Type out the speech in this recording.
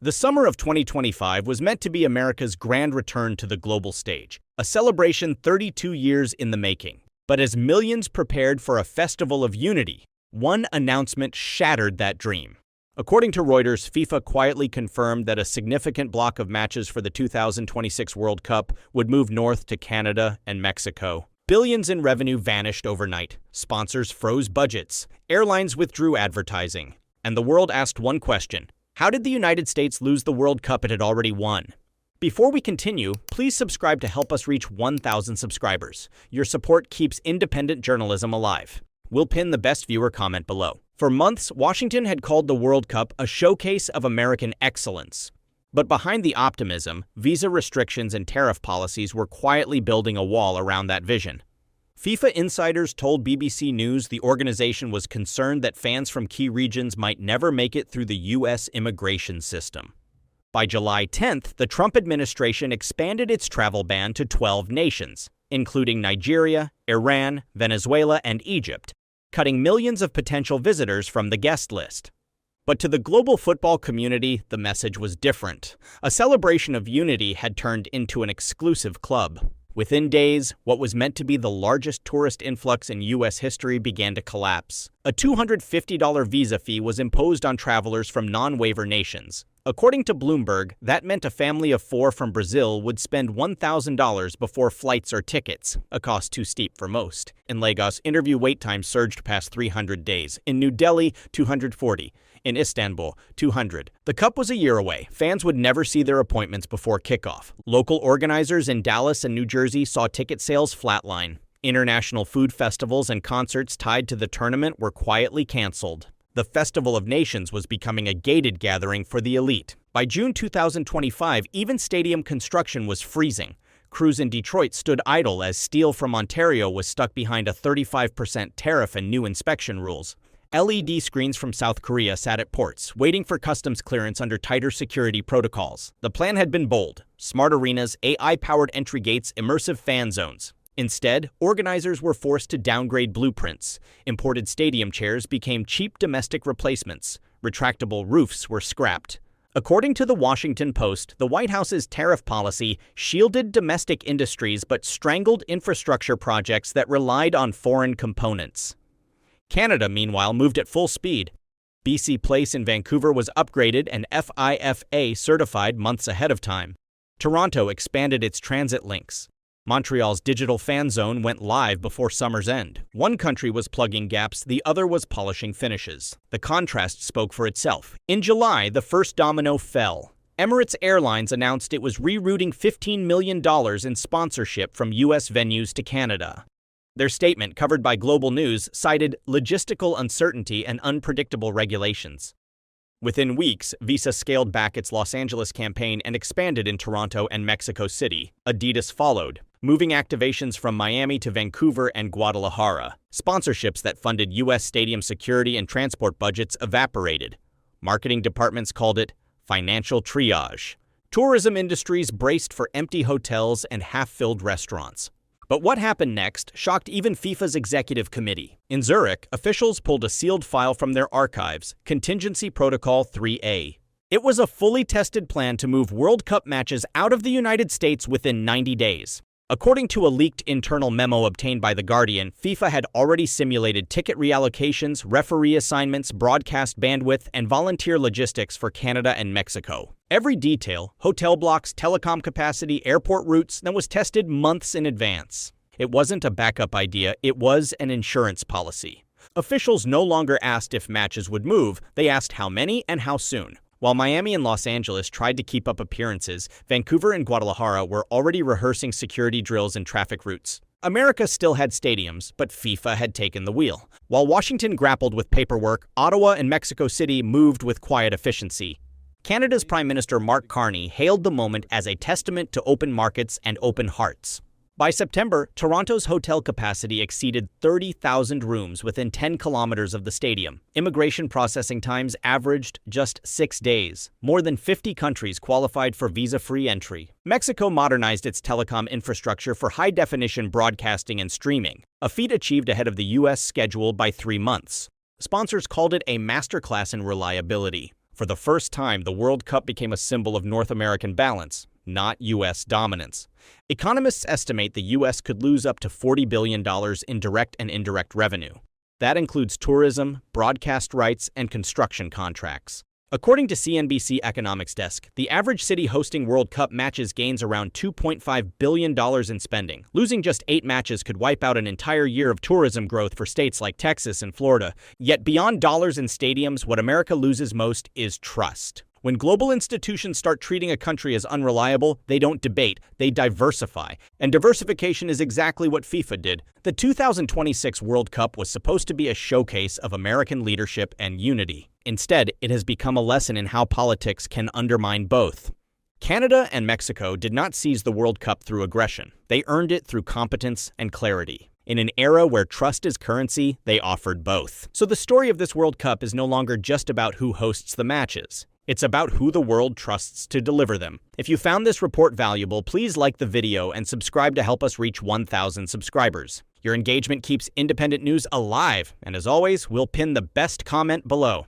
The summer of 2025 was meant to be America's grand return to the global stage, a celebration 32 years in the making. But as millions prepared for a festival of unity, one announcement shattered that dream. According to Reuters, FIFA quietly confirmed that a significant block of matches for the 2026 World Cup would move north to Canada and Mexico. Billions in revenue vanished overnight. Sponsors froze budgets. Airlines withdrew advertising. And the world asked one question: how did the United States lose the World Cup it had already won? Before we continue, please subscribe to help us reach 1,000 subscribers. Your support keeps independent journalism alive. We'll pin the best viewer comment below. For months, Washington had called the World Cup a showcase of American excellence. But behind the optimism, visa restrictions and tariff policies were quietly building a wall around that vision. FIFA insiders told BBC News the organization was concerned that fans from key regions might never make it through the U.S. immigration system. By July 10th, the Trump administration expanded its travel ban to 12 nations, including Nigeria, Iran, Venezuela, and Egypt, cutting millions of potential visitors from the guest list. But to the global football community, the message was different. A celebration of unity had turned into an exclusive club. Within days, what was meant to be the largest tourist influx in U.S. history began to collapse. A $250 visa fee was imposed on travelers from non-waiver nations. According to Bloomberg, that meant a family of 4 from Brazil would spend $1,000 before flights or tickets, a cost too steep for most. In Lagos, interview wait times surged past 300 days. In New Delhi, 240. In Istanbul, 200. The Cup was a year away. Fans would never see their appointments before kickoff. Local organizers in Dallas and New Jersey saw ticket sales flatline. International food festivals and concerts tied to the tournament were quietly canceled. The Festival of Nations was becoming a gated gathering for the elite. By June 2025, even stadium construction was freezing. Crews in Detroit stood idle as steel from Ontario was stuck behind a 35% tariff and new inspection rules. LED screens from South Korea sat at ports, waiting for customs clearance under tighter security protocols. The plan had been bold: smart arenas, AI-powered entry gates, immersive fan zones. Instead, organizers were forced to downgrade blueprints. Imported stadium chairs became cheap domestic replacements. Retractable roofs were scrapped. According to the Washington Post, the White House's tariff policy shielded domestic industries but strangled infrastructure projects that relied on foreign components. Canada, meanwhile, moved at full speed. BC Place in Vancouver was upgraded and FIFA certified months ahead of time. Toronto expanded its transit links. Montreal's digital fan zone went live before summer's end. One country was plugging gaps, the other was polishing finishes. The contrast spoke for itself. In July, the first domino fell. Emirates Airlines announced it was rerouting $15 million in sponsorship from U.S. venues to Canada. Their statement, covered by Global News, cited logistical uncertainty and unpredictable regulations. Within weeks, Visa scaled back its Los Angeles campaign and expanded in Toronto and Mexico City. Adidas followed, moving activations from Miami to Vancouver and Guadalajara. Sponsorships that funded U.S. stadium security and transport budgets evaporated. Marketing departments called it financial triage. Tourism industries braced for empty hotels and half-filled restaurants. But what happened next shocked even FIFA's executive committee. In Zurich, officials pulled a sealed file from their archives, Contingency Protocol 3A. It was a fully tested plan to move World Cup matches out of the United States within 90 days. According to a leaked internal memo obtained by The Guardian, FIFA had already simulated ticket reallocations, referee assignments, broadcast bandwidth, and volunteer logistics for Canada and Mexico. Every detail, hotel blocks, telecom capacity, airport routes, that was tested months in advance. It wasn't a backup idea, it was an insurance policy. Officials no longer asked if matches would move, they asked how many and how soon. While Miami and Los Angeles tried to keep up appearances, Vancouver and Guadalajara were already rehearsing security drills and traffic routes. America still had stadiums, but FIFA had taken the wheel. While Washington grappled with paperwork, Ottawa and Mexico City moved with quiet efficiency. Canada's Prime Minister Mark Carney hailed the moment as a testament to open markets and open hearts. By September, Toronto's hotel capacity exceeded 30,000 rooms within 10 kilometers of the stadium. Immigration processing times averaged just 6 days. More than 50 countries qualified for visa-free entry. Mexico modernized its telecom infrastructure for high-definition broadcasting and streaming, a feat achieved ahead of the U.S. schedule by 3 months. Sponsors called it a masterclass in reliability. For the first time, the World Cup became a symbol of North American balance, not U.S. dominance. Economists estimate the U.S. could lose up to $40 billion in direct and indirect revenue. That includes tourism, broadcast rights, and construction contracts. According to CNBC Economics Desk, the average city hosting World Cup matches gains around $2.5 billion in spending. Losing just 8 matches could wipe out an entire year of tourism growth for states like Texas and Florida. Yet beyond dollars and stadiums, what America loses most is trust. When global institutions start treating a country as unreliable, they don't debate, they diversify. And diversification is exactly what FIFA did. The 2026 World Cup was supposed to be a showcase of American leadership and unity. Instead, it has become a lesson in how politics can undermine both. Canada and Mexico did not seize the World Cup through aggression. They earned it through competence and clarity. In an era where trust is currency, they offered both. So the story of this World Cup is no longer just about who hosts the matches. It's about who the world trusts to deliver them. If you found this report valuable, please like the video and subscribe to help us reach 1,000 subscribers. Your engagement keeps independent news alive, and as always, we'll pin the best comment below.